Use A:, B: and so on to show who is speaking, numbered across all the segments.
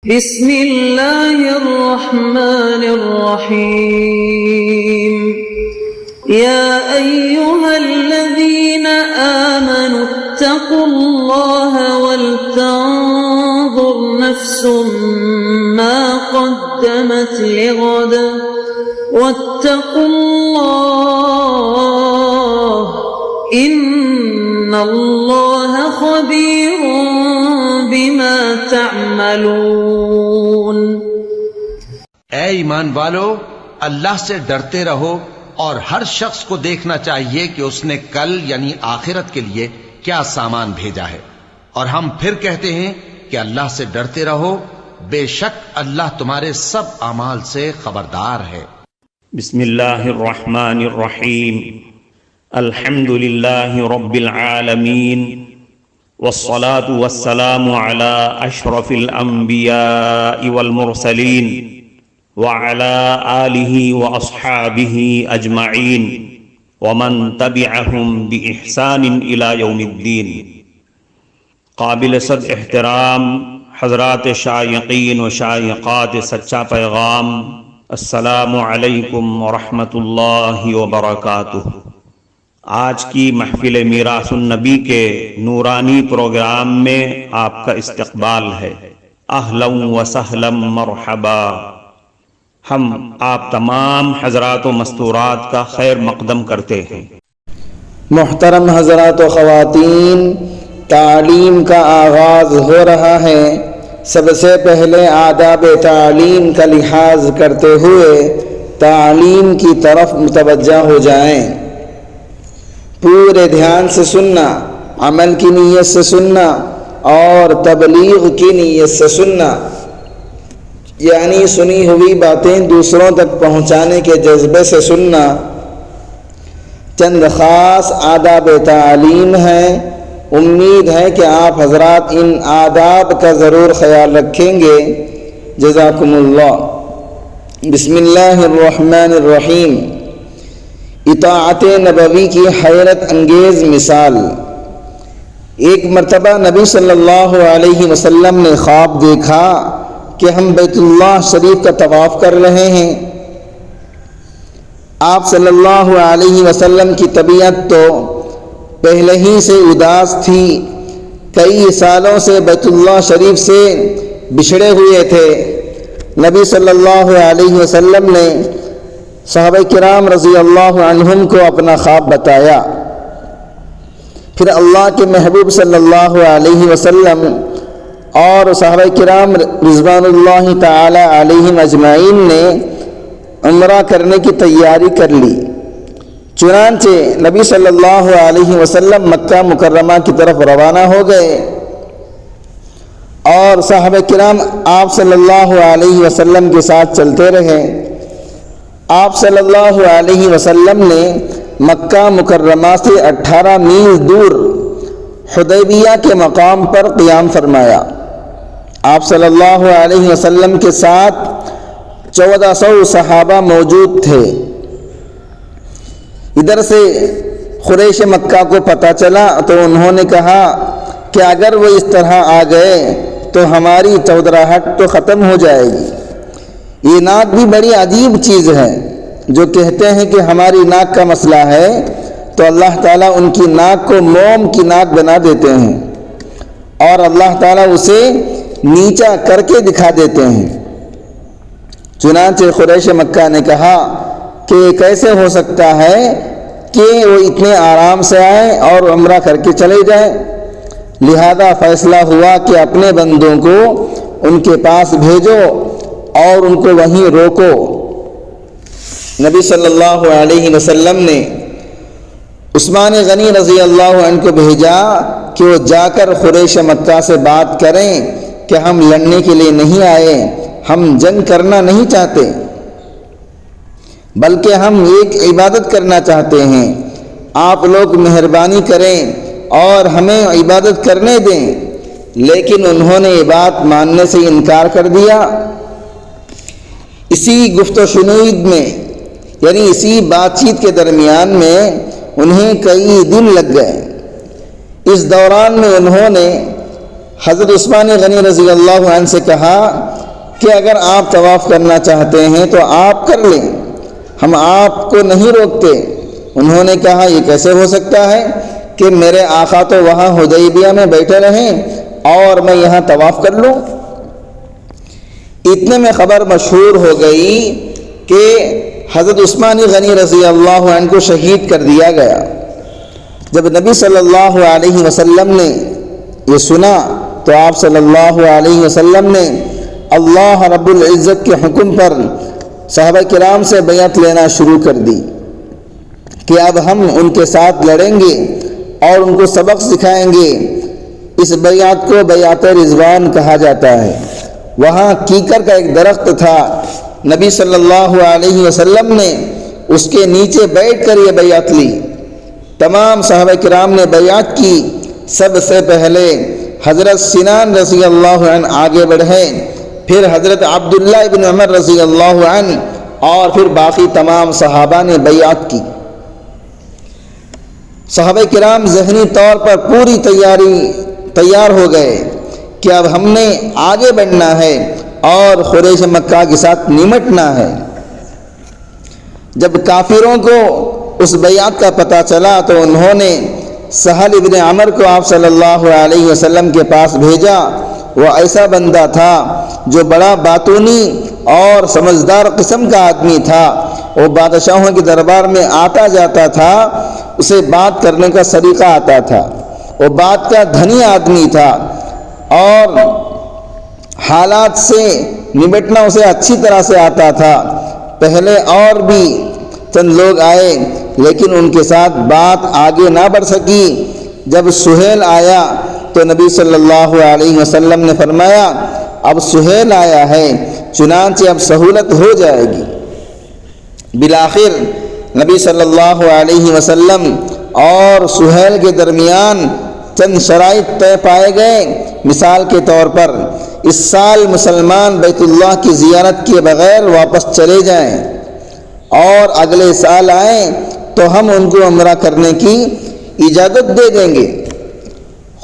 A: بسم اللہ الرحمن الرحیم یا ایہا الذین آمنوا اتقوا اللہ ولتنظر نفس ما قدمت لغد واتقوا اللہ ان اللہ خبیر بما تعملون۔
B: اے ایمان والو، اللہ سے ڈرتے رہو اور ہر شخص کو دیکھنا چاہیے کہ اس نے کل یعنی آخرت کے لیے کیا سامان بھیجا ہے، اور ہم پھر کہتے ہیں کہ اللہ سے ڈرتے رہو، بے شک اللہ تمہارے سب اعمال سے خبردار ہے۔
C: بسم اللہ الرحمن الرحیم، الحمد للہ رب العالمین، والصلاة والسلام على اشرف الانبیاء والمرسلین وعلى آلہ واصحابہ اجمعین ومن تبعہم بإحسان الى یوم الدین۔ قابل صد احترام حضرات شائقین و شائقات سچا پیغام، السلام علیکم ورحمۃ اللہ وبرکاتہ۔ آج کی محفل میراث النبی کے نورانی پروگرام میں آپ کا استقبال ہے۔ اہلا و سہلا مرحبا۔ ہم آپ تمام حضرات و مستورات کا خیر مقدم کرتے ہیں۔
D: محترم حضرات و خواتین، تعلیم کا آغاز ہو رہا ہے۔ سب سے پہلے آداب تعلیم کا لحاظ کرتے ہوئے تعلیم کی طرف متوجہ ہو جائیں۔ پورے دھیان سے سننا، عمل کی نیت سے سننا اور تبلیغ کی نیت سے سننا، یعنی سنی ہوئی باتیں دوسروں تک پہنچانے کے جذبے سے سننا۔ چند خاص آداب تعلیم ہیں، امید ہے کہ آپ حضرات ان آداب کا ضرور خیال رکھیں گے۔ جزاکم اللہ۔ بسم اللہ الرحمن الرحیم۔ اطاعت نبوی کی حیرت انگیز مثال۔ ایک مرتبہ نبی صلی اللہ علیہ وسلم نے خواب دیکھا کہ ہم بیت اللہ شریف کا طواف کر رہے ہیں۔ آپ صلی اللہ علیہ وسلم کی طبیعت تو پہلے ہی سے اداس تھی، کئی سالوں سے بیت اللہ شریف سے بچھڑے ہوئے تھے۔ نبی صلی اللہ علیہ وسلم نے صحابہ کرام رضی اللہ عنہم کو اپنا خواب بتایا۔ پھر اللہ کے محبوب صلی اللہ علیہ وسلم اور صحابہ کرام رضوان اللہ تعالی علیہم اجمعین نے عمرہ کرنے کی تیاری کر لی۔ چنانچہ نبی صلی اللہ علیہ وسلم مکہ مکرمہ کی طرف روانہ ہو گئے اور صحابہ کرام آپ صلی اللہ علیہ وسلم کے ساتھ چلتے رہے۔ آپ صلی اللہ علیہ وسلم نے مکہ مکرمہ سے 18 میل دور حدیبیہ کے مقام پر قیام فرمایا۔ آپ صلی اللہ علیہ وسلم کے ساتھ 1400 صحابہ موجود تھے۔ ادھر سے قریش مکہ کو پتہ چلا تو انہوں نے کہا کہ اگر وہ اس طرح آ گئے تو ہماری چودراہٹ تو ختم ہو جائے گی۔ یہ ناک بھی بڑی عجیب چیز ہے، جو کہتے ہیں کہ ہماری ناک کا مسئلہ ہے تو اللہ تعالیٰ ان کی ناک کو موم کی ناک بنا دیتے ہیں اور اللہ تعالیٰ اسے نیچا کر کے دکھا دیتے ہیں۔ چنانچہ قریش مکہ نے کہا کہ کیسے ہو سکتا ہے کہ وہ اتنے آرام سے آئیں اور عمرہ کر کے چلے جائیں؟ لہذا فیصلہ ہوا کہ اپنے بندوں کو ان کے پاس بھیجو اور ان کو وہیں روکو۔ نبی صلی اللہ علیہ وسلم نے عثمان غنی رضی اللہ عنہ کو بھیجا کہ وہ جا کر قریش مکہ سے بات کریں کہ ہم لڑنے کے لیے نہیں آئے، ہم جنگ کرنا نہیں چاہتے، بلکہ ہم ایک عبادت کرنا چاہتے ہیں، آپ لوگ مہربانی کریں اور ہمیں عبادت کرنے دیں۔ لیکن انہوں نے یہ بات ماننے سے انکار کر دیا۔ اسی گفت و شنود میں یعنی اسی بات چیت کے درمیان میں انہیں کئی دن لگ گئے۔ اس دوران میں انہوں نے حضرت عثمان غنی رضی اللہ عنہ سے کہا کہ اگر آپ طواف کرنا چاہتے ہیں تو آپ کر لیں، ہم آپ کو نہیں روکتے۔ انہوں نے کہا یہ کیسے ہو سکتا ہے کہ میرے آقا تو وہاں حدیبیہ میں بیٹھے رہیں اور میں یہاں طواف کر لوں؟ اتنے میں خبر مشہور ہو گئی کہ حضرت عثمان غنی رضی اللہ عنہ کو شہید کر دیا گیا۔ جب نبی صلی اللہ علیہ وسلم نے یہ سنا تو آپ صلی اللہ علیہ وسلم نے اللہ رب العزت کے حکم پر صحابہ کرام سے بیعت لینا شروع کر دی کہ اب ہم ان کے ساتھ لڑیں گے اور ان کو سبق سکھائیں گے۔ اس بیعت کو بیعت رضوان کہا جاتا ہے۔ وہاں کیکر کا ایک درخت تھا، نبی صلی اللہ علیہ وسلم نے اس کے نیچے بیٹھ کر یہ بیعت لی۔ تمام صحابہ کرام نے بیعت کی۔ سب سے پہلے حضرت سنان رضی اللہ عنہ آگے بڑھے، پھر حضرت عبداللہ ابن عمر رضی اللہ عنہ، اور پھر باقی تمام صحابہ نے بیعت کی۔ صحابہ کرام ذہنی طور پر پوری تیار ہو گئے کہ اب ہم نے آگے بڑھنا ہے اور قریش مکہ کے ساتھ نمٹنا ہے۔ جب کافروں کو اس بیعت کا پتہ چلا تو انہوں نے سہل ابن عمر کو آپ صلی اللہ علیہ وسلم کے پاس بھیجا۔ وہ ایسا بندہ تھا جو بڑا باتونی اور سمجھدار قسم کا آدمی تھا۔ وہ بادشاہوں کے دربار میں آتا جاتا تھا، اسے بات کرنے کا سلیقہ آتا تھا، وہ بات کا دھنی آدمی تھا اور حالات سے نمٹنا اسے اچھی طرح سے آتا تھا۔ پہلے اور بھی چند لوگ آئے لیکن ان کے ساتھ بات آگے نہ بڑھ سکی۔ جب سہیل آیا تو نبی صلی اللہ علیہ وسلم نے فرمایا اب سہیل آیا ہے، چنانچہ اب سہولت ہو جائے گی۔ بالآخر نبی صلی اللہ علیہ وسلم اور سہیل کے درمیان چند شرائط طے پائے گئے۔ مثال کے طور پر اس سال مسلمان بیت اللہ کی زیارت کیے بغیر واپس چلے جائیں اور اگلے سال آئیں تو ہم ان کو عمرہ کرنے کی اجازت دے دیں گے۔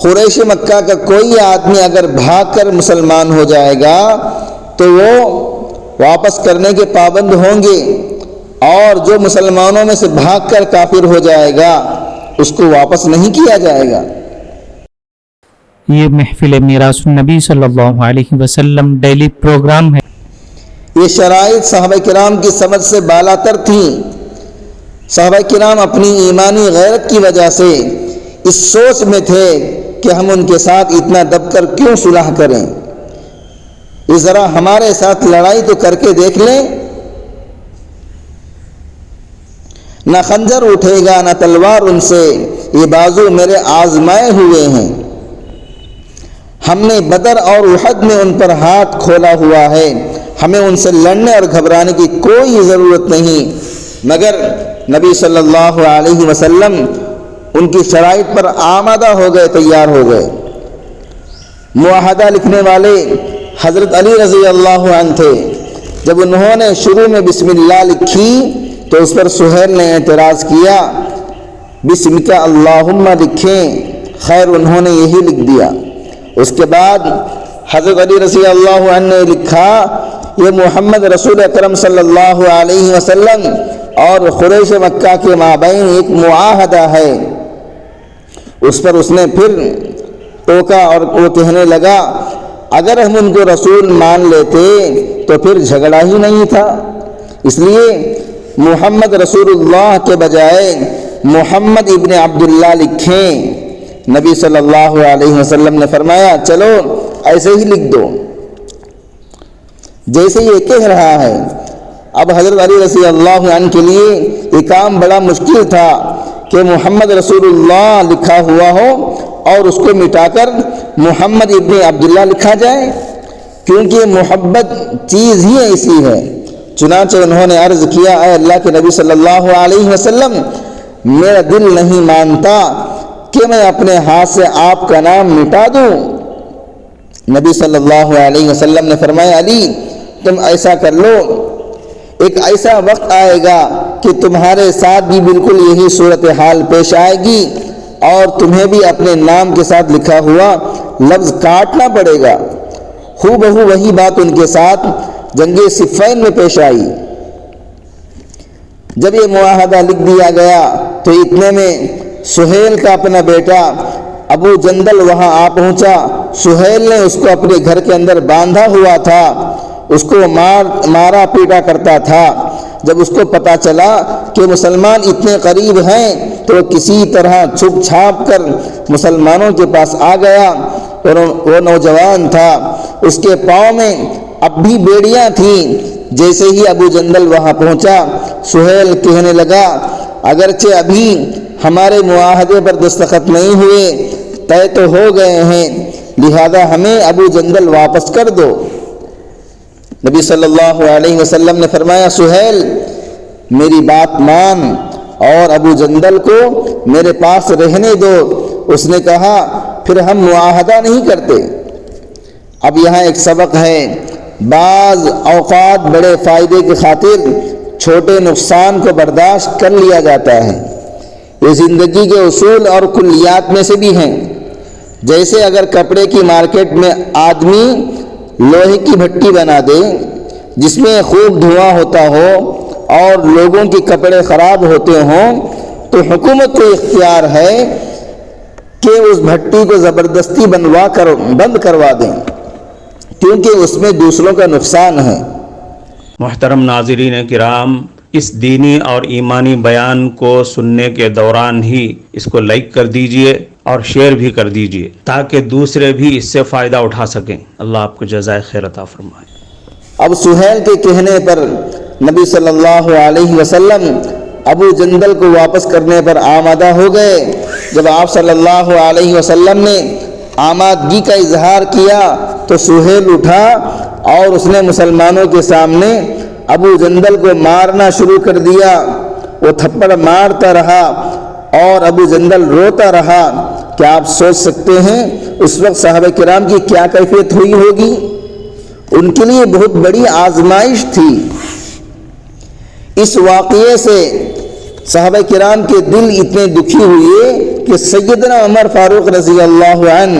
D: قریش مکہ کا کوئی آدمی اگر بھاگ کر مسلمان ہو جائے گا تو وہ واپس کرنے کے پابند ہوں گے، اور جو مسلمانوں میں سے بھاگ کر کافر ہو جائے گا اس کو واپس نہیں کیا جائے گا۔
E: یہ محفل میراث النبی صلی اللہ علیہ وسلم ڈیلی پروگرام ہے۔
D: یہ شرائط صحابہ کرام کی سمجھ سے بالا تر تھیں۔ صحابہ کرام اپنی ایمانی غیرت کی وجہ سے اس سوچ میں تھے کہ ہم ان کے ساتھ اتنا دب کر کیوں صلح کریں، اس ذرا ہمارے ساتھ لڑائی تو کر کے دیکھ لیں، نہ خنجر اٹھے گا نہ تلوار ان سے، یہ بازو میرے آزمائے ہوئے ہیں۔ ہم نے بدر اور احد میں ان پر ہاتھ کھولا ہوا ہے، ہمیں ان سے لڑنے اور گھبرانے کی کوئی ضرورت نہیں۔ مگر نبی صلی اللہ علیہ وسلم ان کی شرائط پر آمادہ ہو گئے، تیار ہو گئے۔ معاہدہ لکھنے والے حضرت علی رضی اللہ عنہ تھے۔ جب انہوں نے شروع میں بسم اللہ لکھی تو اس پر سہیل نے اعتراض کیا، بسمک اللہم لکھیں۔ خیر انہوں نے یہی لکھ دیا۔ اس کے بعد حضرت علی رضی اللہ عنہ نے لکھا، یہ محمد رسول اکرم صلی اللہ علیہ وسلم اور قریش مکہ کے مابین ایک معاہدہ ہے۔ اس پر اس نے پھر ٹوکا اور وہ کہنے لگا اگر ہم ان کو رسول مان لیتے تو پھر جھگڑا ہی نہیں تھا، اس لیے محمد رسول اللہ کے بجائے محمد ابن عبداللہ لکھیں۔ نبی صلی اللہ علیہ وسلم نے فرمایا چلو ایسے ہی لکھ دو جیسے یہ کہہ رہا ہے۔ اب حضرت علی رضی اللہ عنہ کے لیے یہ کام بڑا مشکل تھا کہ محمد رسول اللہ لکھا ہوا ہو اور اس کو مٹا کر محمد ابن عبداللہ لکھا جائے، کیونکہ محبت چیز ہی ایسی ہے۔ چنانچہ انہوں نے عرض کیا اے اللہ کے نبی صلی اللہ علیہ وسلم، میرا دل نہیں مانتا کہ میں اپنے ہاتھ سے آپ کا نام مٹا دوں۔ نبی صلی اللہ علیہ وسلم نے فرمایا علی تم ایسا کر لو، ایک ایسا وقت آئے گا کہ تمہارے ساتھ بھی بالکل یہی صورتحال پیش آئے گی، اور تمہیں بھی اپنے نام کے ساتھ لکھا ہوا لفظ کاٹنا پڑے گا۔ ہو بہو وہی بات ان کے ساتھ جنگ صفین میں پیش آئی۔ جب یہ معاہدہ لکھ دیا گیا تو اتنے میں سہیل کا اپنا بیٹا ابو جندل وہاں آ پہنچا۔ سہیل نے اس کو اپنے گھر کے اندر باندھا ہوا تھا، اس کو مارا پیٹا کرتا تھا۔ جب اس کو پتا چلا کہ مسلمان اتنے قریب ہیں تو کسی طرح چھپ چھاپ کر مسلمانوں کے پاس آ گیا، اور وہ نوجوان تھا، اس کے پاؤں میں اب بھی بیڑیاں تھیں۔ جیسے ہی ابو جندل وہاں پہنچا، سہیل کہنے لگا اگرچہ ابھی ہمارے معاہدے پر دستخط نہیں ہوئے، طے تو ہو گئے ہیں، لہذا ہمیں ابو جندل واپس کر دو۔ نبی صلی اللہ علیہ وسلم نے فرمایا سہیل میری بات مان اور ابو جندل کو میرے پاس رہنے دو۔ اس نے کہا پھر ہم معاہدہ نہیں کرتے۔ اب یہاں ایک سبق ہے، بعض اوقات بڑے فائدے کی خاطر چھوٹے نقصان کو برداشت کر لیا جاتا ہے۔ یہ زندگی کے اصول اور کلیات میں سے بھی ہیں۔ جیسے اگر کپڑے کی مارکیٹ میں آدمی لوہے کی بھٹی بنا دے جس میں خوب دھواں ہوتا ہو اور لوگوں کے کپڑے خراب ہوتے ہوں، تو حکومت کو اختیار ہے کہ اس بھٹی کو زبردستی بند کروا دیں، کیونکہ اس میں دوسروں کا نقصان ہے۔
C: محترم ناظرین کرام، اس دینی اور ایمانی بیان کو سننے کے دوران ہی اس کو لائک کر دیجئے اور شیئر بھی کر دیجئے تاکہ دوسرے بھی اس سے فائدہ اٹھا سکیں۔ اللہ آپ کو جزائے خیر عطا فرمائے۔
D: اب سہیل کے کہنے پر نبی صلی اللہ علیہ وسلم ابو جندل کو واپس کرنے پر آمادہ ہو گئے۔ جب آپ صلی اللہ علیہ وسلم نے آمادگی کا اظہار کیا تو سہیل اٹھا اور اس نے مسلمانوں کے سامنے ابو جندل کو مارنا شروع کر دیا۔ وہ تھپڑ مارتا رہا اور ابو جندل روتا رہا۔ کیا آپ سوچ سکتے ہیں اس وقت صحابہ کرام کی کیا کیفیت ہوئی ہوگی؟ ان کے لیے بہت بڑی آزمائش تھی۔ اس واقعے سے صحابہ کرام کے دل اتنے دکھی ہوئے کہ سیدنا عمر فاروق رضی اللہ عنہ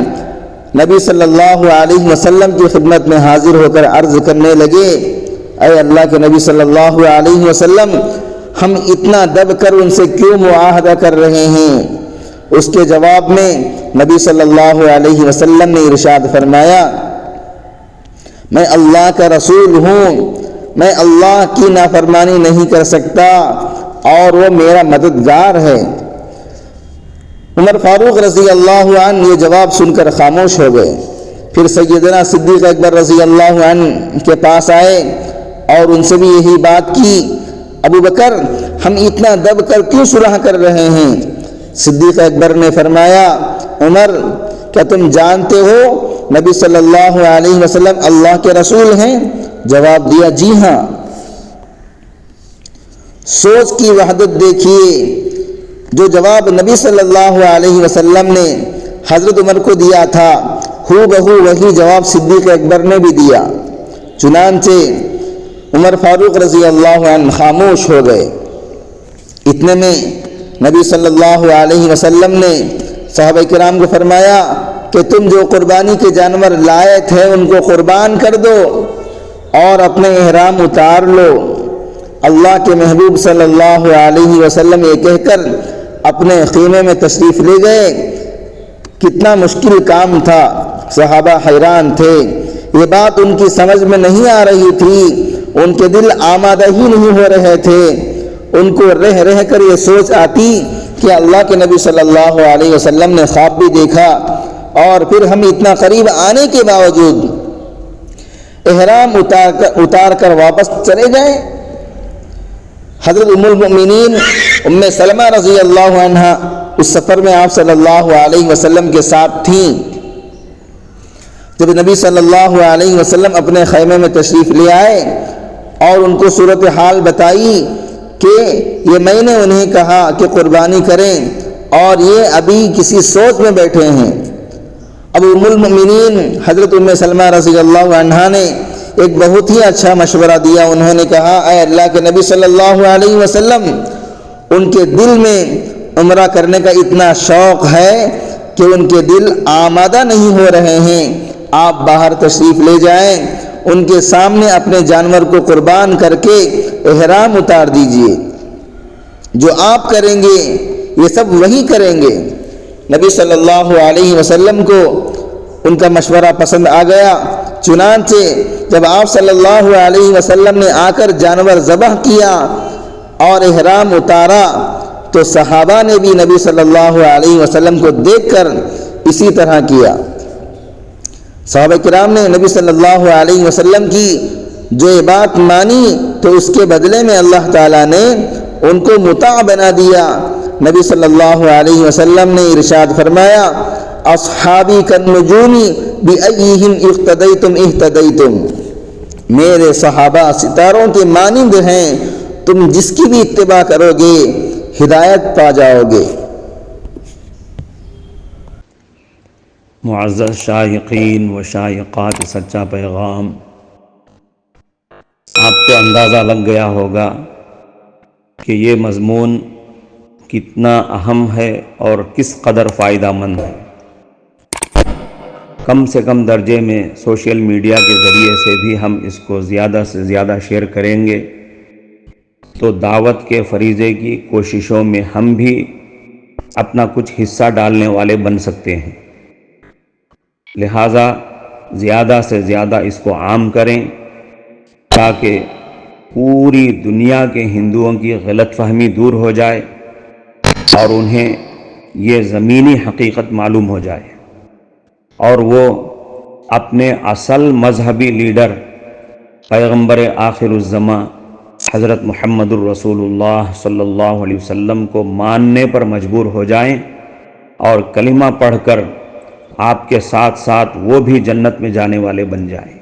D: نبی صلی اللہ علیہ وسلم کی خدمت میں حاضر ہو کر عرض کرنے لگے، اے اللہ کے نبی صلی اللہ علیہ وسلم، ہم اتنا دب کر ان سے کیوں معاہدہ کر رہے ہیں؟ اس کے جواب میں نبی صلی اللہ علیہ وسلم نے ارشاد فرمایا، میں اللہ کا رسول ہوں، میں اللہ کی نافرمانی نہیں کر سکتا اور وہ میرا مددگار ہے۔ عمر فاروق رضی اللہ عنہ یہ جواب سن کر خاموش ہو گئے۔ پھر سیدنا صدیق اکبر رضی اللہ عنہ کے پاس آئے اور ان سے بھی یہی بات کی، ابو بکر ہم اتنا دب کر کیوں صلح کر رہے ہیں؟ صدیق اکبر نے فرمایا، عمر کیا تم جانتے ہو نبی صلی اللہ علیہ وسلم اللہ کے رسول ہیں؟ جواب دیا، جی ہاں۔ سوچ کی وحدت دیکھیے، جو جواب نبی صلی اللہ علیہ وسلم نے حضرت عمر کو دیا تھا ہو بہو وہی جواب صدیق اکبر نے بھی دیا۔ چنانچہ عمر فاروق رضی اللہ عنہ خاموش ہو گئے۔ اتنے میں نبی صلی اللہ علیہ وسلم نے صحابہ کرام کو فرمایا کہ تم جو قربانی کے جانور لائے تھے ان کو قربان کر دو اور اپنے احرام اتار لو۔ اللہ کے محبوب صلی اللہ علیہ وسلم یہ کہہ کر اپنے خیمے میں تشریف لے گئے۔ کتنا مشکل کام تھا، صحابہ حیران تھے، یہ بات ان کی سمجھ میں نہیں آ رہی تھی، ان کے دل آمادہ ہی نہیں ہو رہے تھے۔ ان کو رہ رہ کر یہ سوچ آتی کہ اللہ کے نبی صلی اللہ علیہ وسلم نے خواب بھی دیکھا اور پھر ہم اتنا قریب آنے کے باوجود احرام اتار کر واپس چلے گئے۔ حضرت ام المؤمنین ام سلمہ رضی اللہ عنہ اس سفر میں آپ صلی اللہ علیہ وسلم کے ساتھ تھیں۔ جب نبی صلی اللہ علیہ وسلم اپنے خیمے میں تشریف لے آئے اور ان کو صورتحال بتائی کہ یہ میں نے انہیں کہا کہ قربانی کریں اور یہ ابھی کسی سوچ میں بیٹھے ہیں، اب ام المؤمنین حضرت ام سلمہ رضی اللہ عنہا نے ایک بہت ہی اچھا مشورہ دیا۔ انہوں نے کہا، اے اللہ کے نبی صلی اللہ علیہ وسلم، ان کے دل میں عمرہ کرنے کا اتنا شوق ہے کہ ان کے دل آمادہ نہیں ہو رہے ہیں، آپ باہر تشریف لے جائیں، ان کے سامنے اپنے جانور کو قربان کر کے احرام اتار دیجئے۔ جو آپ کریں گے یہ سب وہی کریں گے۔ نبی صلی اللہ علیہ وسلم کو ان کا مشورہ پسند آ گیا، چنانچہ جب آپ صلی اللہ علیہ وسلم نے آ کر جانور ذبح کیا اور احرام اتارا تو صحابہ نے بھی نبی صلی اللہ علیہ وسلم کو دیکھ کر اسی طرح کیا۔ صحابہ کرام نے نبی صلی اللہ علیہ وسلم کی جو یہ بات مانی تو اس کے بدلے میں اللہ تعالیٰ نے ان کو مطاع بنا دیا۔ نبی صلی اللہ علیہ وسلم نے ارشاد فرمایا، اصحابی کالنجوم بأیہم اقتدیتم اہتدیتم، میرے صحابہ ستاروں کے مانند ہیں، تم جس کی بھی اتباع کرو گے ہدایت پا جاؤ گے۔
C: معزز شائقین و شائقات سچا پیغام، آپ کو اندازہ لگ گیا ہوگا کہ یہ مضمون کتنا اہم ہے اور کس قدر فائدہ مند ہے۔ کم سے کم درجے میں سوشل میڈیا کے ذریعے سے بھی ہم اس کو زیادہ سے زیادہ شیئر کریں گے تو دعوت کے فریضے کی کوششوں میں ہم بھی اپنا کچھ حصہ ڈالنے والے بن سکتے ہیں۔ لہٰذا زیادہ سے زیادہ اس کو عام کریں تاکہ پوری دنیا کے ہندوؤں کی غلط فہمی دور ہو جائے اور انہیں یہ زمینی حقیقت معلوم ہو جائے اور وہ اپنے اصل مذہبی لیڈر پیغمبر آخر الزماں حضرت محمد الرسول اللہ صلی اللہ علیہ وسلم کو ماننے پر مجبور ہو جائیں اور کلمہ پڑھ کر آپ کے ساتھ ساتھ وہ بھی جنت میں جانے والے بن جائیں۔